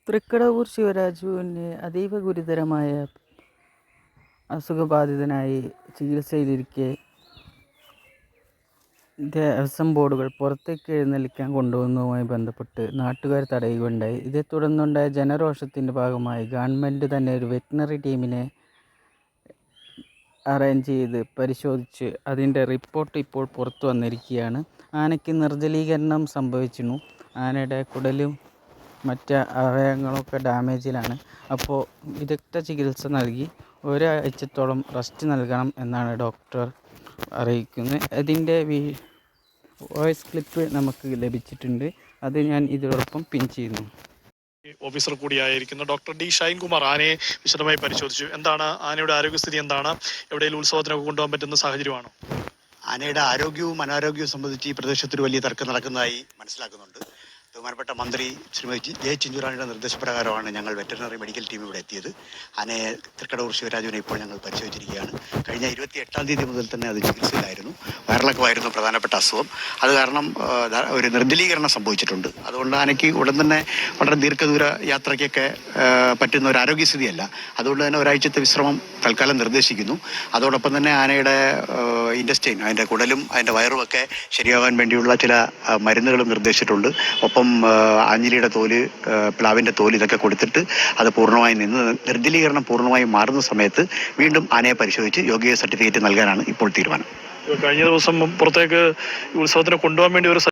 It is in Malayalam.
തൃക്കടവൂർ ശിവരാജുവിന് അതീവ ഗുരുതരമായ അസുഖബാധിതനായി ചികിത്സയിലിരിക്കെ ദേവസ്വം ബോർഡുകൾ പുറത്തേക്ക് എഴുന്നള്ളിക്കാൻ കൊണ്ടുവന്നതുമായി ബന്ധപ്പെട്ട് നാട്ടുകാർ തടയുകയുണ്ടായി. ഇതേ തുടർന്നുണ്ടായ ജനരോഷത്തിൻ്റെ ഭാഗമായി ഗവൺമെൻറ് തന്നെ ഒരു വെറ്റിനറി ടീമിനെ അറേഞ്ച് ചെയ്ത് പരിശോധിച്ച് അതിൻ്റെ റിപ്പോർട്ട് ഇപ്പോൾ പുറത്തു വന്നിരിക്കുകയാണ്. ആനയ്ക്ക് നിർജ്ജലീകരണം സംഭവിച്ചിരുന്നു. ആനയുടെ കുടലും മറ്റ് അവയവങ്ങളൊക്കെ ഡാമേജിലാണ്. അപ്പോൾ വിദഗ്ധ ചികിത്സ നൽകി ഒരാഴ്ചത്തോളം റെസ്റ്റ് നൽകണം എന്നാണ് ഡോക്ടർ അറിയിക്കുന്നത്. അതിൻ്റെ വോയിസ് ക്ലിപ്പ് നമുക്ക് ലഭിച്ചിട്ടുണ്ട്. അത് ഞാൻ ഇതിനോടൊപ്പം പിൻ ചെയ്യുന്നു. ഓഫീസർ കൂടിയായിരിക്കുന്നു ഡോക്ടർ ഡി ഷൈൻകുമാർ ആനയെ വിശദമായി പരിശോധിച്ചു. എന്താണ് ആനയുടെ ആരോഗ്യസ്ഥിതി? എന്താണ് എവിടെയെങ്കിലും ഉത്സവത്തിനൊക്കെ കൊണ്ടുപോകാൻ പറ്റുന്ന സാഹചര്യമാണോ? ആനയുടെ ആരോഗ്യവും അനാരോഗ്യവും സംബന്ധിച്ച് ഈ പ്രദേശത്തൊരു വലിയ തർക്കം നടക്കുന്നതായി മനസ്സിലാക്കുന്നുണ്ട്. ബഹുമാനപ്പെട്ട മന്ത്രി ശ്രീമതി ജെ ചിഞ്ചുറാണിയുടെ നിർദ്ദേശപ്രകാരമാണ് ഞങ്ങൾ വെറ്ററിനറി മെഡിക്കൽ ടീം ഇവിടെ എത്തിയത്. ആനയെ തൃക്കടവൂർ ശിവരാജുവിനെ ഇപ്പോൾ ഞങ്ങൾ പരിശോധിച്ചിരിക്കുകയാണ്. കഴിഞ്ഞ 28-ാം തീയതി മുതൽ തന്നെ അത് ചികിത്സയിലായിരുന്നു. വയറിളക്കമായിരുന്നു പ്രധാനപ്പെട്ട അസുഖം. അത് കാരണം ഒരു നിർജ്ജലീകരണം സംഭവിച്ചിട്ടുണ്ട്. അതുകൊണ്ട് ആനയ്ക്ക് ഉടൻ തന്നെ വളരെ ദീർഘദൂര യാത്രയ്ക്കൊക്കെ പറ്റുന്ന ഒരു ആരോഗ്യസ്ഥിതിയല്ല. അതുകൊണ്ട് തന്നെ ഒരാഴ്ചത്തെ വിശ്രമം തൽക്കാലം നിർദ്ദേശിക്കുന്നു. അതോടൊപ്പം തന്നെ ആനയുടെ ഇൻറ്റസ്റ്റൈൻ, അതിൻ്റെ കുടലും അതിൻ്റെ വയറുമൊക്കെ ശരിയാവാൻ വേണ്ടിയുള്ള ചില മരുന്നുകളും നിർദ്ദേശിച്ചിട്ടുണ്ട്. ഒപ്പം ആഞ്ഞിലിയുടെ തോല്, പ്ലാവിൻ്റെ തോല് ഇതൊക്കെ കൊടുത്തിട്ട് അത് പൂർണ്ണമായി നിർജ്ജലീകരണം പൂർണ്ണമായും മാറുന്ന സമയത്ത് വീണ്ടും ആനയെ പരിശോധിച്ച് യോഗ്യത സർട്ടിഫിക്കറ്റ് നൽകാനാണ് ഇപ്പോൾ തീരുമാനം. കഴിഞ്ഞ ദിവസം പുറത്തേക്ക് ഉത്സവത്തിന് കൊണ്ടുപോകാൻ വേണ്ടി ഒരു